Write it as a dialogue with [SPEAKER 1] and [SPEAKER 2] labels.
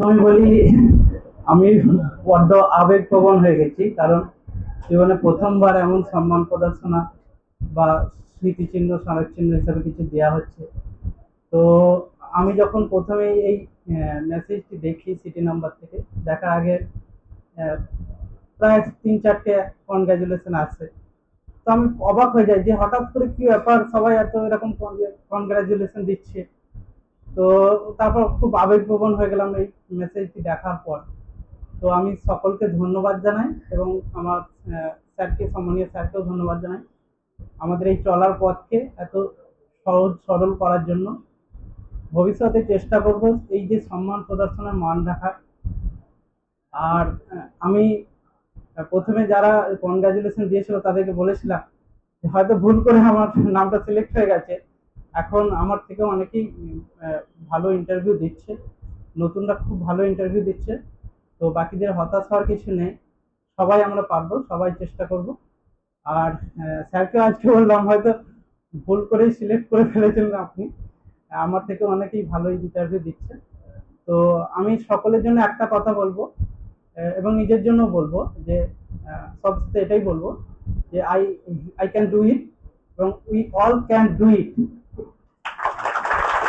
[SPEAKER 1] আমি বলি, আমি বড্ড আবেগপ্রবণ হয়ে গেছি, কারণ জীবনে প্রথমবার এমন সম্মান প্রদর্শনা বা স্মৃতিচিহ্ন স্মারকচিহ্ন হিসেবে কিছু দেওয়া হচ্ছে। তো আমি যখন প্রথমে এই মেসেজটি দেখি সিটি নাম্বার থেকে, দেখার আগে আহ, প্রায় 3-4টে কনগ্রাচুলেশন আসে। তো আমি অবাক হয়ে যাই যে হঠাৎ করে কি ব্যাপার, সবাই এত এরকম কনগ্রাচুলেশন দিচ্ছে। তো তারপর খুব আবেগপ্রবণ হয়ে গেলাম এই মেসেজটি দেখার পর। তো আমি সকলকে ধন্যবাদ জানাই এবং আমার স্যারকে, সম্মানীয় স্যারকেও ধন্যবাদ জানাই আমাদের এই চলার পথকে এত সহজ সরল করার জন্য। ভবিষ্যতে চেষ্টা করব এই যে সম্মান প্রদর্শনের মান রাখার। আর আমি প্রথমে যারা কনগ্রাচুলেশন দিয়েছিল তাদেরকে বলেছিলাম যে হয়তো ভুল করে আমার নামটা সিলেক্ট হয়ে গেছে। এখন আমার থেকে অনেকেই ভালো ইন্টারভিউ দিচ্ছে, নতুনরা খুব ভালো ইন্টারভিউ দিচ্ছে। তো বাকিদের হতাশ হওয়ার কিছু নেই, সবাই আমরা পারবো, সবাই চেষ্টা করব। আর স্যারকে আজকে বললাম হয়তো ভুল করেই সিলেক্ট করে ফেলেছিলেন আপনি, আমার থেকে অনেকেই ভালো ইন্টারভিউ দিচ্ছে। তো আমি সকলের জন্য একটা কথা বলবো, এবং নিজের জন্য বলবো যে সবচেয়ে এটাই বলবো যে I I can do it এবং we all can do it.